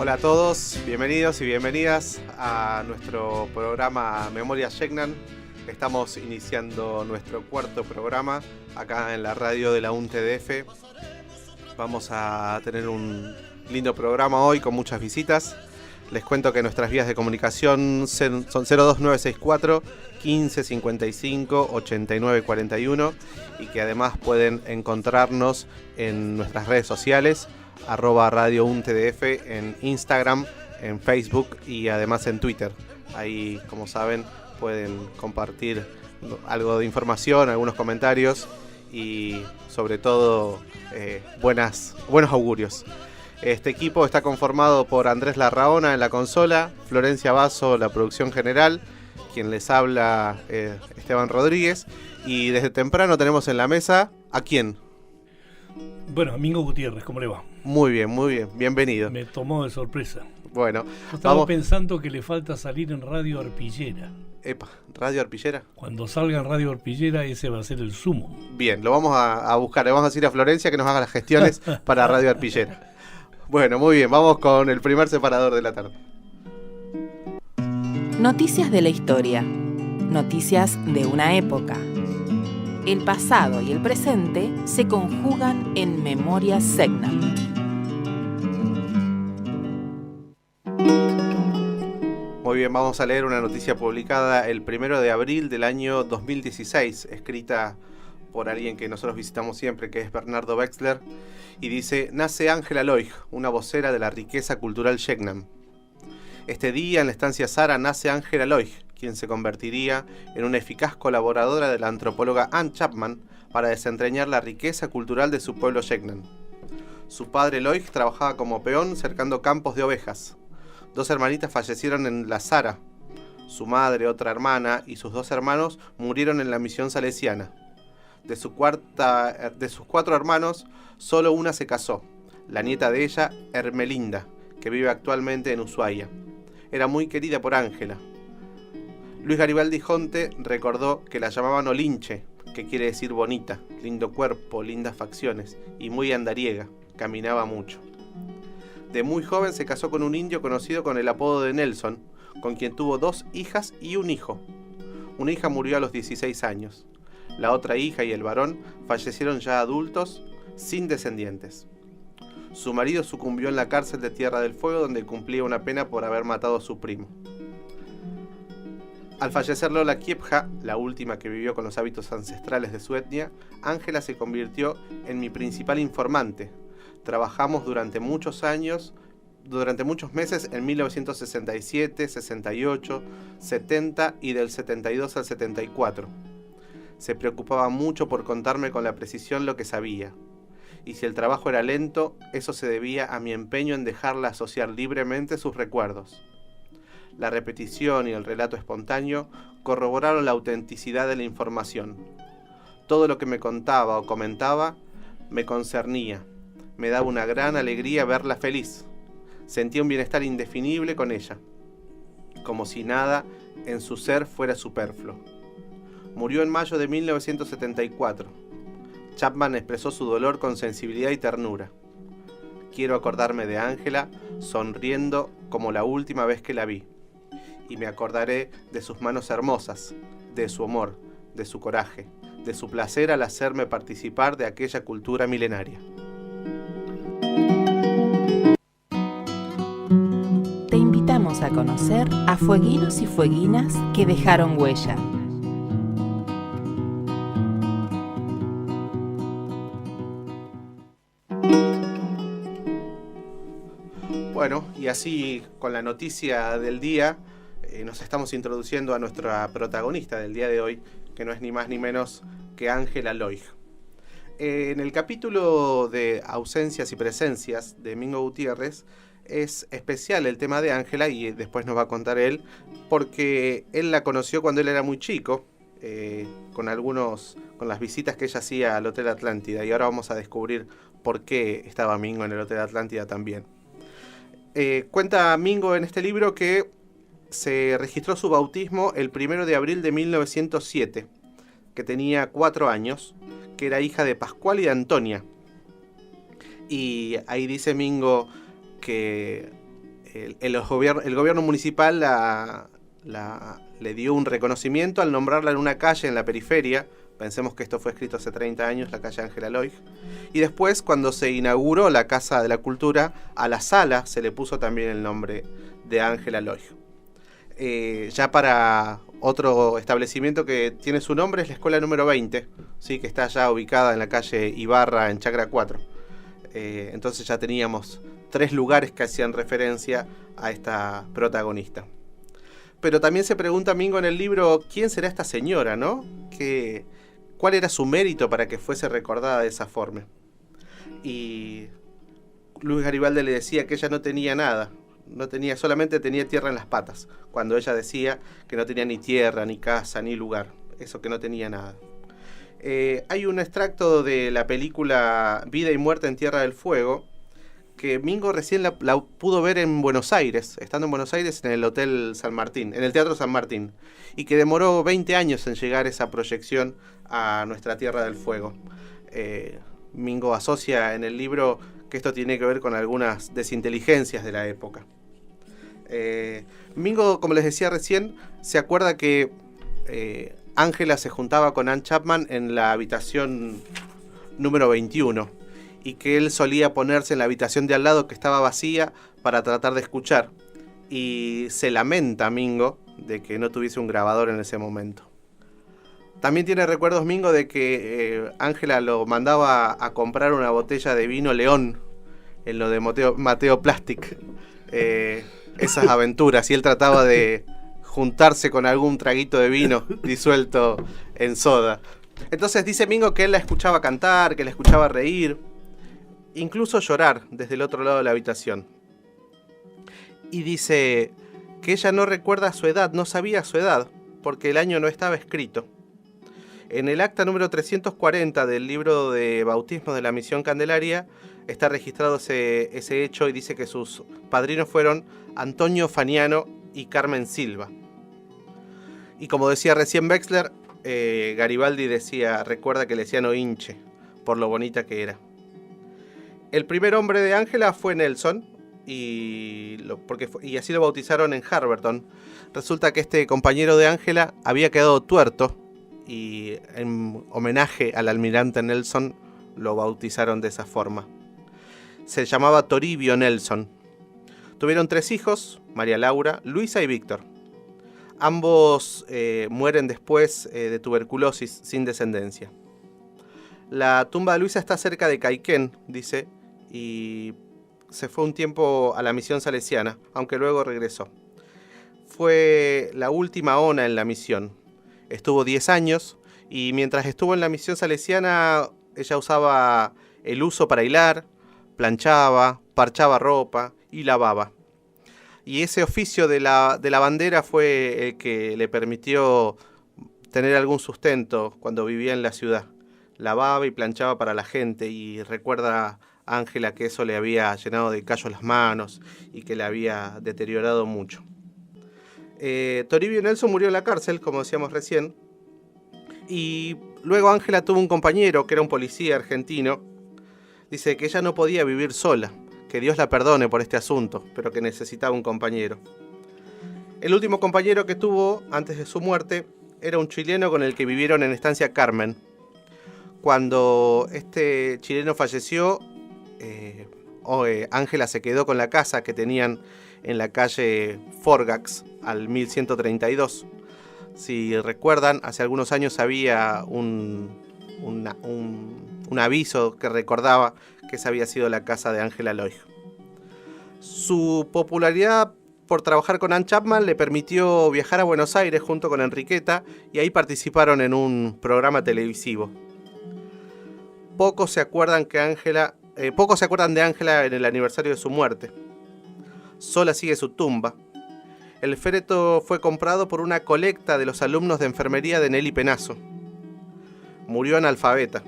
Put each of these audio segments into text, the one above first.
Hola a todos, bienvenidos y bienvenidas a nuestro programa Memoria Shegnan. Estamos iniciando nuestro cuarto programa acá en la radio de la UNTDF. Vamos a tener un lindo programa hoy con muchas visitas. Les cuento que nuestras vías de comunicación son 02964 15 55 89 41 y que además pueden encontrarnos en nuestras redes sociales @Radio UNTDF en Instagram, en Facebook y además en Twitter. Ahí, como saben, pueden compartir algo de información, algunos comentarios y sobre todo buenos augurios. Este equipo está conformado por Andrés Larraona en la consola, Florencia Basso, la producción general, quien les habla Esteban Rodríguez, y desde temprano tenemos en la mesa ¿a quién? Bueno, Mingo Gutiérrez, ¿cómo le va? Muy bien, bienvenido. Me tomó de sorpresa. Bueno, estaba pensando que le falta salir en Radio Arpillera. Epa, ¿Radio Arpillera? Cuando salga en Radio Arpillera, ese va a ser el sumo. Bien, lo vamos a buscar, le vamos a decir a Florencia que nos haga las gestiones para Radio Arpillera. Bueno, muy bien, vamos con el primer separador de la tarde. Noticias de la historia. Noticias de una época. El pasado y el presente se conjugan en Memoria Shegnan. Muy bien, vamos a leer una noticia publicada el 1 de abril del año 2016, escrita por alguien que nosotros visitamos siempre, que es Bernardo Wexler, y dice: nace Ángela Loig, una vocera de la riqueza cultural Shegnan. Este día, en la estancia Sara, nace Ángela Loig, quien se convertiría en una eficaz colaboradora de la antropóloga Ann Chapman para desentrañar la riqueza cultural de su pueblo Shegnan. Su padre Loig trabajaba como peón cercando campos de ovejas. 2 hermanitas fallecieron en la Sara. Su madre, otra hermana y sus 2 hermanos murieron en la misión salesiana. De sus 4 hermanos, solo una se casó, la nieta de ella, Hermelinda, que vive actualmente en Ushuaia. Era muy querida por Ángela. Luis Garibaldi Jonte recordó que la llamaban Olinche, que quiere decir bonita, lindo cuerpo, lindas facciones, y muy andariega, caminaba mucho. De muy joven se casó con un indio conocido con el apodo de Nelson, con quien tuvo 2 hijas y un hijo. Una hija murió a los 16 años. La otra hija y el varón fallecieron ya adultos, sin descendientes. Su marido sucumbió en la cárcel de Tierra del Fuego, donde cumplía una pena por haber matado a su primo. Al fallecer Lola Kiepja, la última que vivió con los hábitos ancestrales de su etnia, Ángela se convirtió en mi principal informante. Trabajamos durante muchos meses en 1967, 68, 70 y del 72 al 74. Se preocupaba mucho por contarme con la precisión lo que sabía. Y si el trabajo era lento, eso se debía a mi empeño en dejarla asociar libremente sus recuerdos. La repetición y el relato espontáneo corroboraron la autenticidad de la información. Todo lo que me contaba o comentaba me concernía. Me daba una gran alegría verla feliz. Sentía un bienestar indefinible con ella, como si nada en su ser fuera superfluo. Murió en mayo de 1974. Chapman expresó su dolor con sensibilidad y ternura. Quiero acordarme de Ángela sonriendo como la última vez que la vi. Y me acordaré de sus manos hermosas, de su amor, de su coraje, de su placer al hacerme participar de aquella cultura milenaria. Te invitamos a conocer a fueguinos y fueguinas que dejaron huella. Bueno, y así con la noticia del día nos estamos introduciendo a nuestra protagonista del día de hoy, que no es ni más ni menos que Ángela Loig. En el capítulo de ausencias y presencias de Mingo Gutiérrez es especial el tema de Ángela, y después nos va a contar él, porque él la conoció cuando él era muy chico, con las visitas que ella hacía al Hotel Atlántida, y ahora vamos a descubrir por qué estaba Mingo en el Hotel Atlántida también. Cuenta Mingo en este libro que se registró su bautismo el 1 de abril de 1907, que tenía 4 años, que era hija de Pascual y de Antonia. Y ahí dice Mingo que el gobierno municipal le dio un reconocimiento al nombrarla en una calle en la periferia. Pensemos que esto fue escrito hace 30 años, la calle Ángela Loig. Y después, cuando se inauguró la Casa de la Cultura, a la sala se le puso también el nombre de Ángela Loig. Ya para otro establecimiento que tiene su nombre es la escuela número 20, ¿sí? Que está ya ubicada en la calle Ibarra, en Chacra 4. Entonces ya teníamos 3 lugares que hacían referencia a esta protagonista. Pero también se pregunta Mingo en el libro, ¿quién será esta señora, no? ¿Cuál era su mérito para que fuese recordada de esa forma? Y Luis Garibaldi le decía que ella no tenía nada, solamente tenía tierra en las patas, cuando ella decía que no tenía ni tierra, ni casa, ni lugar, eso que no tenía nada. Hay un extracto de la película Vida y Muerte en Tierra del Fuego, que Mingo recién la pudo ver en Buenos Aires, estando en Buenos Aires en el Hotel San Martín, en el Teatro San Martín, y que demoró 20 años en llegar esa proyección a nuestra Tierra del Fuego. Mingo asocia en el libro que esto tiene que ver con algunas desinteligencias de la época. Mingo, como les decía recién, se acuerda que Ángela se juntaba con Ann Chapman en la habitación número 21 y que él solía ponerse en la habitación de al lado que estaba vacía para tratar de escuchar, y se lamenta Mingo de que no tuviese un grabador en ese momento. También tiene recuerdos Mingo de que Ángela lo mandaba a comprar una botella de vino León en lo de Mateo Plastic, esas aventuras, y él trataba de juntarse con algún traguito de vino disuelto en soda. Entonces dice Mingo que él la escuchaba cantar, que la escuchaba reír, incluso llorar desde el otro lado de la habitación. Y dice que ella no recuerda su edad, no sabía su edad, porque el año no estaba escrito. En el acta número 340 del libro de bautismo de la Misión Candelaria está registrado ese hecho, y dice que sus padrinos fueron Antonio Faniano y Carmen Silva. Y como decía recién Wexler, Garibaldi recuerda que le decían Oinche, por lo bonita que era. El primer hombre de Ángela fue Nelson, y así lo bautizaron en Harberton. Resulta que este compañero de Ángela había quedado tuerto, y en homenaje al almirante Nelson lo bautizaron de esa forma. Se llamaba Toribio Nelson. Tuvieron 3 hijos, María Laura, Luisa y Víctor. Ambos mueren después de tuberculosis, sin descendencia. La tumba de Luisa está cerca de Caiquén, dice, y se fue un tiempo a la misión salesiana, aunque luego regresó. Fue la última ona en la misión. Estuvo 10 años, y mientras estuvo en la misión salesiana, ella usaba el huso para hilar, planchaba, parchaba ropa y lavaba. Y ese oficio de la bandera fue el que le permitió tener algún sustento cuando vivía en la ciudad. Lavaba y planchaba para la gente, y recuerda a Ángela que eso le había llenado de callos las manos y que le había deteriorado mucho. Toribio Nelson murió en la cárcel, como decíamos recién, y luego Ángela tuvo un compañero que era un policía argentino. Dice que ella no podía vivir sola, que Dios la perdone por este asunto, pero que necesitaba un compañero. El último compañero que tuvo antes de su muerte era un chileno con el que vivieron en Estancia Carmen. Cuando este chileno falleció, Ángela se quedó con la casa que tenían en la calle Forgax, al 1132. Si recuerdan, hace algunos años había un aviso que recordaba que esa había sido la casa de Ángela Loig. Su popularidad por trabajar con Ann Chapman le permitió viajar a Buenos Aires junto con Enriqueta, y ahí participaron en un programa televisivo. Pocos se acuerdan de Ángela en el aniversario de su muerte. Sola sigue su tumba. El féretro fue comprado por una colecta de los alumnos de enfermería de Nelly Penazo. Murió analfabeta.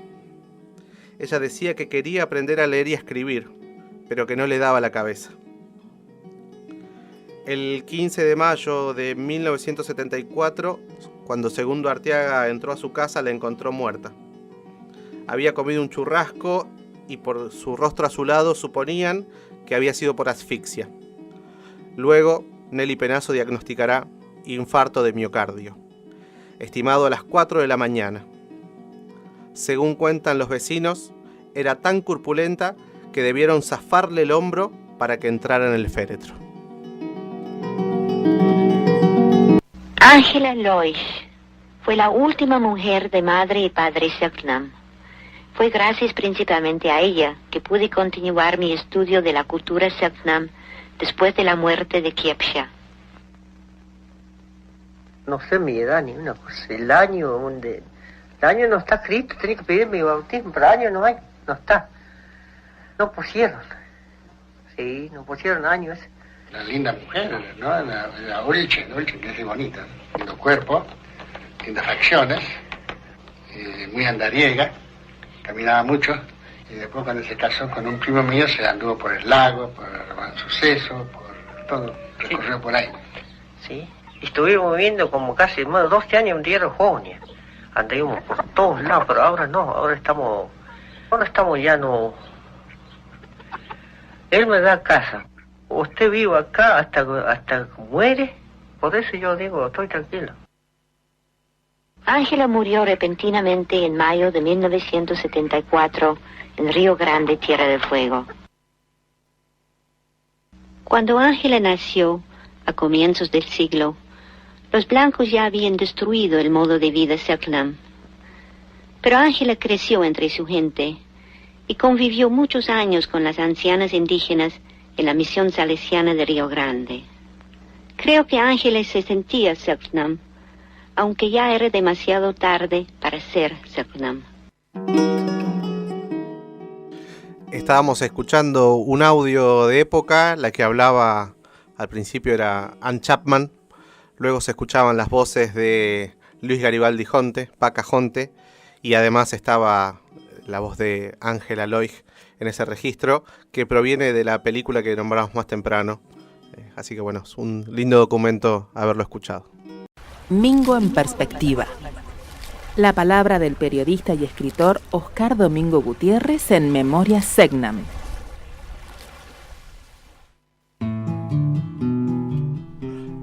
Ella decía que quería aprender a leer y a escribir, pero que no le daba la cabeza. El 15 de mayo de 1974, cuando Segundo Arteaga entró a su casa, la encontró muerta. Había comido un churrasco, y por su rostro azulado suponían que había sido por asfixia. Luego, Nelly Penazo diagnosticará infarto de miocardio, estimado a las 4 de la mañana. Según cuentan los vecinos, era tan corpulenta que debieron zafarle el hombro para que entrara en el féretro. Ángela Loich fue la última mujer de madre y padre Selknam. Fue gracias principalmente a ella que pude continuar mi estudio de la cultura Selknam después de la muerte de Kiepsha. No sé mi edad ni una cosa. El año no está escrito, tenía que pedir mi bautismo, pero el año no hay, no está. No pusieron. Sí, no pusieron años. Una linda mujer, ¿no? La Ulche, que es muy bonita, lindo cuerpo, lindas facciones, muy andariega, caminaba mucho, y después cuando se casó con un primo mío se anduvo por el lago, por el Buen Suceso, por todo, recorrió por ahí. Sí, estuvimos viviendo como casi más de 12 años en Tierra Jonia. Anduvimos por todos lados, pero ahora no, ahora estamos ya no. Él me da casa. Usted vive acá hasta muere, por eso yo digo, estoy tranquilo. Ángela murió repentinamente en mayo de 1974 en Río Grande, Tierra del Fuego. Cuando Ángela nació, a comienzos del siglo, los blancos ya habían destruido el modo de vida Selknam. Pero Ángela creció entre su gente y convivió muchos años con las ancianas indígenas en la misión salesiana de Río Grande. Creo que Ángela se sentía Selknam, aunque ya era demasiado tarde para ser Selknam. Estábamos escuchando un audio de época, la que hablaba al principio era Ann Chapman, luego se escuchaban las voces de Luis Garibaldi Jonte, Paca Jonte, y además estaba la voz de Ángela Loich en ese registro, que proviene de la película que nombramos más temprano. Así que bueno, es un lindo documento haberlo escuchado. Mingo en perspectiva. La palabra del periodista y escritor Oscar Domingo Gutiérrez en Memorias Selknam.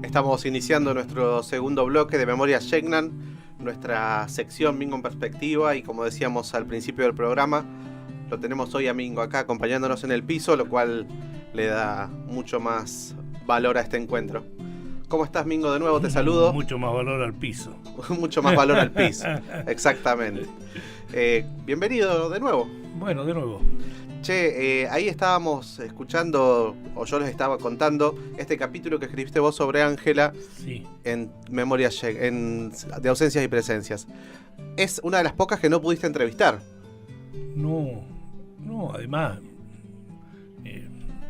Estamos iniciando nuestro segundo bloque de Memorias Selknam, nuestra sección Mingo en perspectiva, y como decíamos al principio del programa, lo tenemos hoy a Mingo acá acompañándonos en el piso, lo cual le da mucho más valor a este encuentro. ¿Cómo estás, Mingo? De nuevo te saludo. Mucho más valor al piso. Mucho más valor al piso, exactamente. Bienvenido de nuevo. Bueno, de nuevo. Che, ahí estábamos escuchando, o yo les estaba contando, este capítulo que escribiste vos sobre Ángela, sí, en Memorias de Ausencias y Presencias. Es una de las pocas que no pudiste entrevistar. No, además,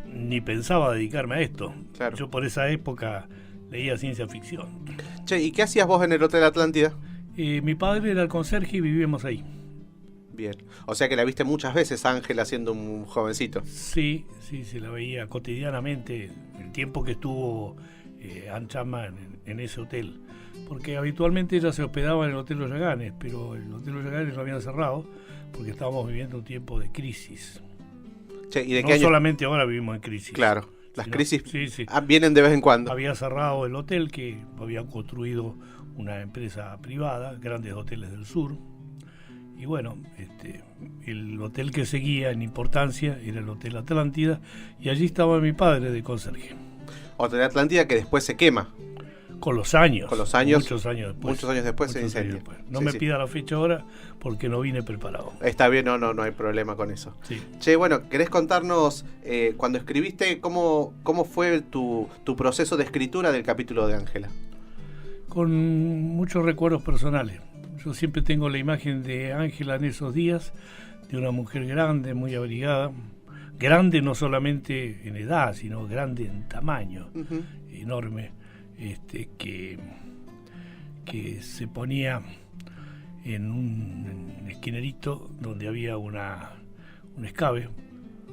ni pensaba dedicarme a esto. Claro. Yo por esa época leía ciencia ficción. Che, ¿y qué hacías vos en el Hotel Atlántida? Mi padre era el conserje y vivíamos ahí. Bien, o sea que la viste muchas veces a Ángela siendo un jovencito. Sí, se la veía cotidianamente el tiempo que estuvo Ann Chapman en ese hotel. Porque habitualmente ella se hospedaba en el Hotel Los Yaganes, pero el Hotel Los Yaganes lo habían cerrado porque estábamos viviendo un tiempo de crisis. Che, ¿y de no qué año? Solamente ahora vivimos en crisis. Claro, las sino, crisis sí. Vienen de vez en cuando. Había cerrado el hotel que había construido una empresa privada, Grandes Hoteles del Sur. Y bueno, el hotel que seguía en importancia era el Hotel Atlántida, y allí estaba mi padre de conserje. Hotel Atlántida que después se quema. Con los años. Muchos años después se incendia. No sí, me pida la fecha ahora porque no vine preparado. Está bien, no hay problema con eso. Sí. Che, bueno, ¿querés contarnos cuando escribiste cómo fue tu proceso de escritura del capítulo de Ángela? Con muchos recuerdos personales. Yo siempre tengo la imagen de Ángela en esos días, de una mujer grande, muy abrigada. Grande no solamente en edad, sino grande en tamaño, enorme. Que se ponía en un esquinerito donde había un escabe,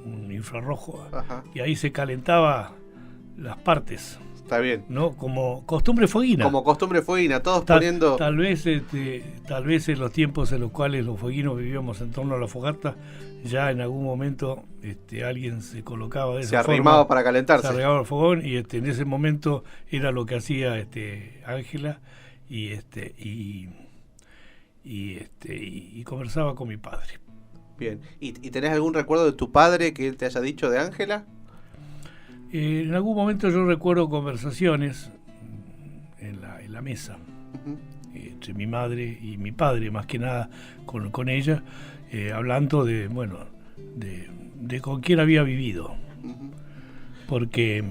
un infrarrojo. Ajá. Y ahí se calentaba las partes. Está bien. ¿No? Como costumbre fueguina. Todos poniendo... Tal vez en los tiempos en los cuales los fueguinos vivíamos en torno a la fogata, ya en algún momento alguien se colocaba de Se esa arrimaba forma, para calentarse. se arrimaba al fogón y en ese momento era lo que hacía Ángela y conversaba con mi padre. Bien. ¿Y tenés algún recuerdo de tu padre que él te haya dicho de Ángela? En algún momento yo recuerdo conversaciones en la mesa entre mi madre y mi padre, más que nada con ella, hablando de con quién había vivido. Porque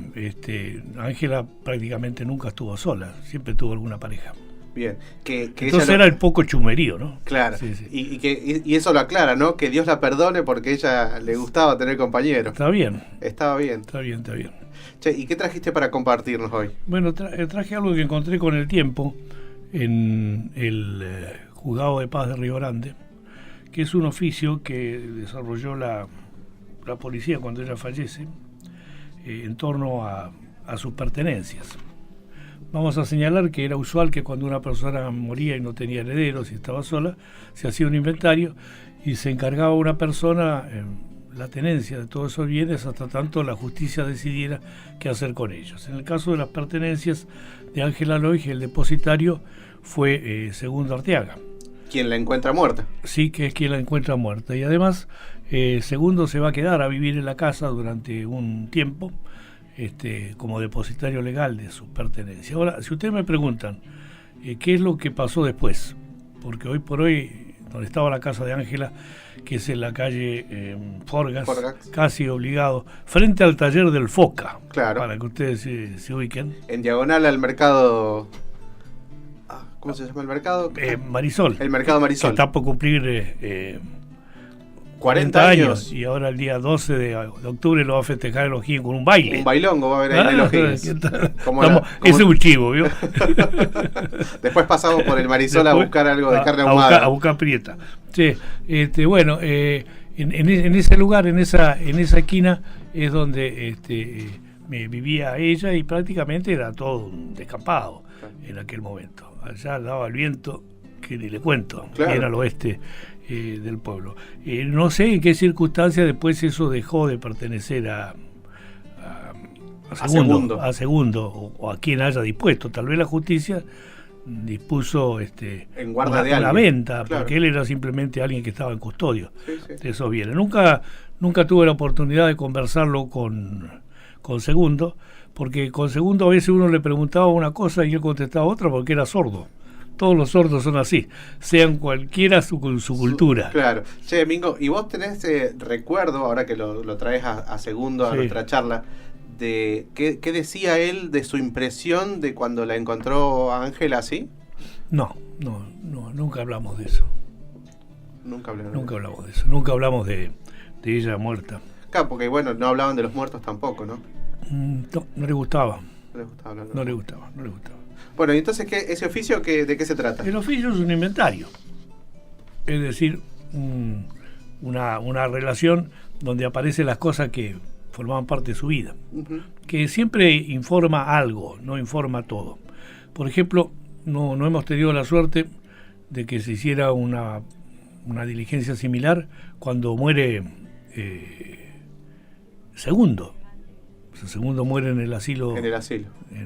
Ángela prácticamente nunca estuvo sola, siempre tuvo alguna pareja. Bien. Que Entonces ella era el poco chumerío, ¿no? Claro. Sí, sí. Y eso lo aclara, ¿no? Que Dios la perdone porque ella le gustaba tener compañeros. Está bien. Estaba bien. Está bien. Che, ¿y qué trajiste para compartirnos hoy? Bueno, traje algo que encontré con el tiempo en el Juzgado de Paz de Río Grande, que es un oficio que desarrolló la policía cuando ella fallece en torno a sus pertenencias. Vamos a señalar que era usual que cuando una persona moría y no tenía herederos y estaba sola, se hacía un inventario y se encargaba a una persona la tenencia de todos esos bienes hasta tanto la justicia decidiera qué hacer con ellos. En el caso de las pertenencias de Ángela Loig, el depositario fue Segundo Arteaga. ¿Quién la encuentra muerta? Sí, que es quien la encuentra muerta. Y además, Segundo se va a quedar a vivir en la casa durante un tiempo, como depositario legal de sus pertenencias. Ahora, si ustedes me preguntan qué es lo que pasó después, porque hoy por hoy, donde estaba la casa de Ángela, que es en la calle Forgas, casi obligado, frente al taller del Foca, claro, para que ustedes se ubiquen. En diagonal al mercado... ¿Cómo se llama el mercado? Marisol. El mercado Marisol. Que está por cumplir 40 años. Y ahora el día 12 de octubre lo va a festejar el O'Higgins con un baile. Un bailongo va a haber ahí en el O'Higgins. Ese es un chivo, ¿vio? Después pasamos por el Marisol a buscar algo de carne ahumada. A buscar prieta. Sí, bueno, en ese lugar, en esa esquina, es donde vivía ella y prácticamente era todo un descampado en aquel momento. Allá daba el viento, que ni le cuento, claro. Era al oeste del pueblo. No sé en qué circunstancias después eso dejó de pertenecer a Segundo o a quien haya dispuesto. Tal vez la justicia dispuso en guarda de una venta, claro, porque él era simplemente alguien que estaba en custodio de esos bienes. Nunca tuve la oportunidad de conversarlo con Segundo, porque con Segundo a veces uno le preguntaba una cosa y él contestaba otra porque era sordo. Todos los sordos son así, sean cualquiera su cultura. Claro. Che, Mingo, ¿y vos tenés recuerdo, ahora que lo traes a Segundo a nuestra charla, de qué decía él de su impresión de cuando la encontró a Ángela así? No, nunca hablamos de eso. Nunca hablamos de eso. Nunca hablamos de ella muerta. Claro, porque bueno, no hablaban de los muertos tampoco, ¿no? No le gustaba. No le gustaba. Bueno, y entonces, ¿ese oficio de qué se trata? El oficio es un inventario. Es decir, una relación donde aparecen las cosas que formaban parte de su vida. Uh-huh. Que siempre informa algo, no informa todo. Por ejemplo, no hemos tenido la suerte de que se hiciera una diligencia similar cuando muere Segundo. O sea, Segundo muere en el asilo. En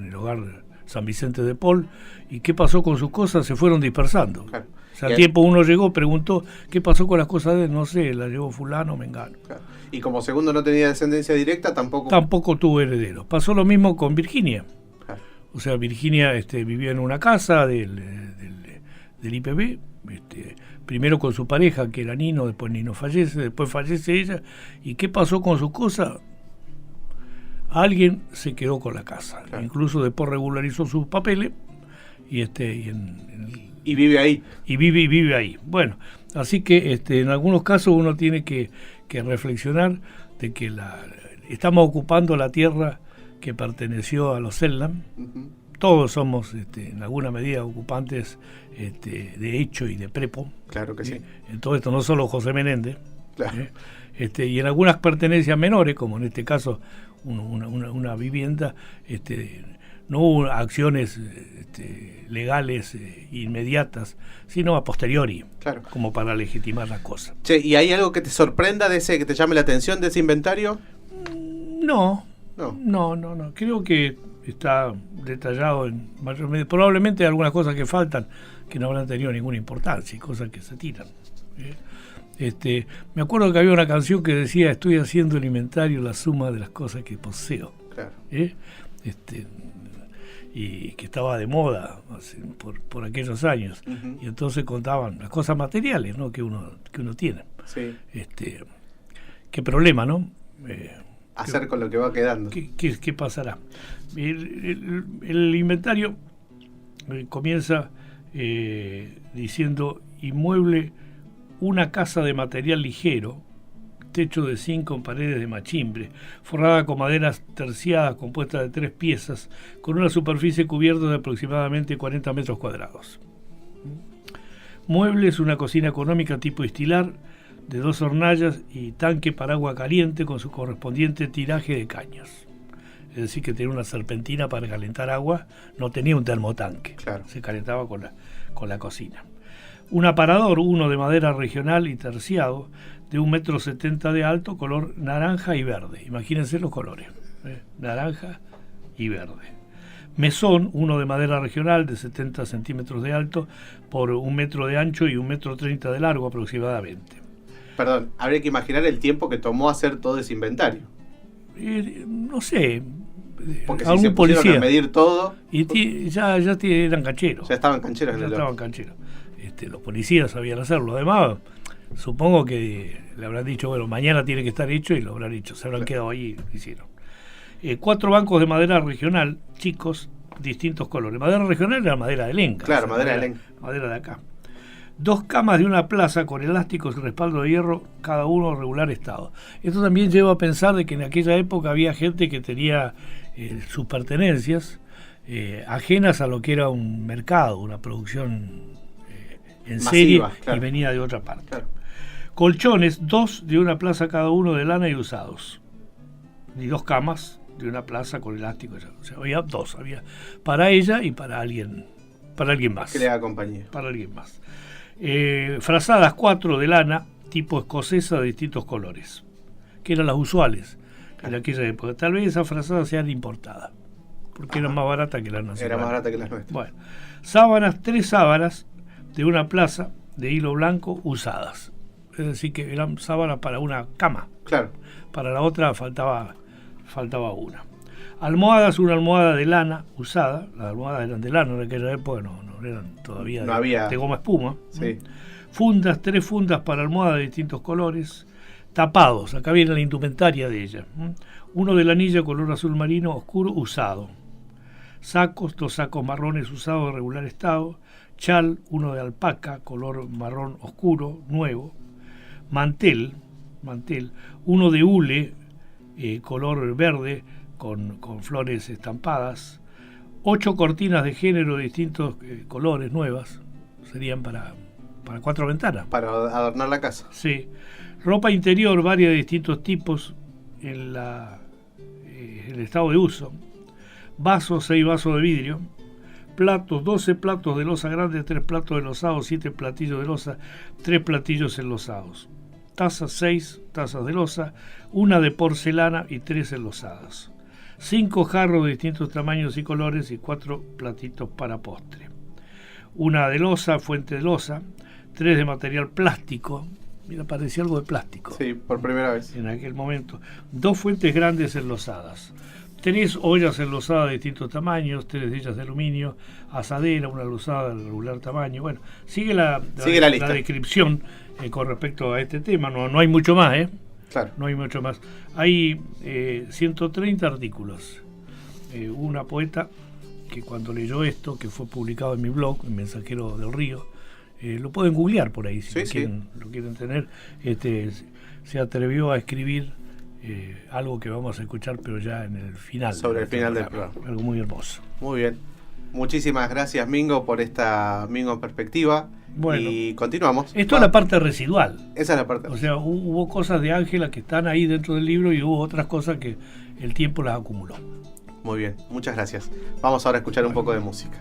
el hogar San Vicente de Paul. ¿Y qué pasó con sus cosas? Se fueron dispersando. Claro. O sea, al tiempo uno llegó, preguntó, ¿qué pasó con las cosas de él? No sé, la llevó fulano, mengano. Claro. Y como Segundo no tenía descendencia directa, tampoco tuvo herederos. Pasó lo mismo con Virginia. Claro. O sea, Virginia vivía en una casa del IPB, primero con su pareja, que era Nino, después Nino fallece, después fallece ella. ¿Y qué pasó con sus cosas? Alguien se quedó con la casa, claro. Incluso después regularizó sus papeles y vive ahí. Y vive ahí. Bueno, así que en algunos casos uno tiene que reflexionar de que estamos ocupando la tierra que perteneció a los Sellam. Uh-huh. Todos somos en alguna medida ocupantes de hecho y de prepo. Claro que sí. En todo esto, no solo José Menéndez. Claro. Y en algunas pertenencias menores, como en este caso una vivienda, no hubo acciones legales inmediatas, sino a posteriori, Claro. como para legitimar la cosa. Che, ¿y hay algo que te sorprenda de ese, que te llame la atención de ese inventario? No, No. no. Creo que está detallado en mayor medida. Probablemente hay algunas cosas que faltan que no habrán tenido ninguna importancia y cosas que se tiran. Me acuerdo que había una canción que decía: estoy haciendo el inventario, la suma de las cosas que poseo. Claro. Y que estaba de moda por aquellos años. Ujú. Y entonces contaban las cosas materiales, ¿no?, que uno tiene. Sí. Qué problema, ¿no? Hacer con lo que va quedando. ¿Qué pasará? El inventario comienza diciendo: inmueble, una casa de material ligero, techo de zinc con paredes de machimbre, forrada con maderas terciadas compuesta de 3 piezas, con una superficie cubierta de aproximadamente 40 metros cuadrados. Muebles, una cocina económica tipo estilar, de 2 hornallas y tanque para agua caliente con su correspondiente tiraje de caños. Es decir, que tenía una serpentina para calentar agua, no tenía un termotanque. Claro. Se calentaba con la cocina. Un aparador, uno de madera regional y terciado, de 1,70 m de alto, color naranja y verde. Imagínense los colores, naranja y verde. Mesón, uno de madera regional de 70 centímetros de alto, por 1 metro de ancho y 1,30 m de largo aproximadamente. Perdón, habría que imaginar el tiempo que tomó hacer todo ese inventario. No sé, Porque si algún se pusieron policía. a medir todo, Y ya eran cancheros. ya estaban cancheros en Ya el estaban horno. cancheros. Los policías sabían hacerlo. Además, supongo que le habrán dicho: bueno, mañana tiene que estar hecho, y lo habrán hecho. Se habrán quedado ahí y lo hicieron. 4 bancos de madera regional, chicos, distintos colores. Madera regional era madera de lenca. Claro, madera de lenca. Madera de acá. 2 camas de una plaza con elásticos y respaldo de hierro, cada uno regular estado. Esto también lleva a pensar de que en aquella época había gente que tenía sus pertenencias ajenas a lo que era un mercado, una producción en Masiva, serie, claro. y venía de otra parte. Claro. Colchones, 2 de una plaza cada uno, de lana y usados. Y 2 camas de una plaza con elástico. O sea, había 2, había para ella y para alguien más. Que le haga compañía. Para alguien más. Frazadas 4 de lana, tipo escocesa, de distintos colores, que eran las usuales en aquella época. Tal vez esas frazadas sean importadas, porque eran más baratas que las nacionales. Era más barata que las nuestras. Bueno, sábanas, 3 sábanas de una plaza de hilo blanco usadas. Es decir, que eran sábanas para una cama. Claro. Para la otra faltaba una. Almohadas, una almohada de lana usada. Las almohadas eran de lana en aquella época, no eran todavía No había. de goma espuma. Sí. Fundas, 3 fundas para almohada de distintos colores. Tapados, acá viene la indumentaria de ella. Uno de lanilla color azul marino oscuro usado. Sacos, 2 sacos marrones usados de regular estado. Chal, uno de alpaca color marrón oscuro, nuevo. Mantel, uno de hule color verde con flores estampadas. 8 cortinas de género de distintos colores nuevas, serían para 4 ventanas. Para adornar la casa. Sí. Ropa interior varia de distintos tipos en el estado de uso. Vasos, 6 vasos de vidrio. Platos, 12 platos de loza grande, 3 platos enlosados, 7 platillos de loza, 3 platillos enlosados. Tazas, 6 tazas de loza, 1 de porcelana y 3 enlosadas. 5 jarros de distintos tamaños y colores y 4 platitos para postre. 1 de loza, fuente de loza, 3 de material plástico. Mira, parecía algo de plástico. Sí, por primera vez. En aquel momento. 2 fuentes grandes enlosadas. 3 ollas enlosadas de distintos tamaños, 3 de ellas de aluminio, asadera, una enlosada de regular tamaño. Bueno, sigue la lista. descripción con respecto a este tema. No hay mucho más, ¿eh? Claro. No hay mucho más. Hay 130 artículos. Una poeta que cuando leyó esto, que fue publicado en mi blog, en Mensajero del Río, lo pueden googlear por ahí, si Sí, lo quieren tener, se atrevió a escribir algo que vamos a escuchar, pero ya en el final. Sobre el final del programa. Algo muy hermoso. Muy bien. Muchísimas gracias, Mingo, por esta Mingo en perspectiva. Bueno, y continuamos. esto es la parte residual. Esa es la parte. O sea, hubo cosas de Ángela que están ahí dentro del libro y hubo otras cosas que el tiempo las acumuló. Muy bien, muchas gracias. Vamos ahora a escuchar un poco de música.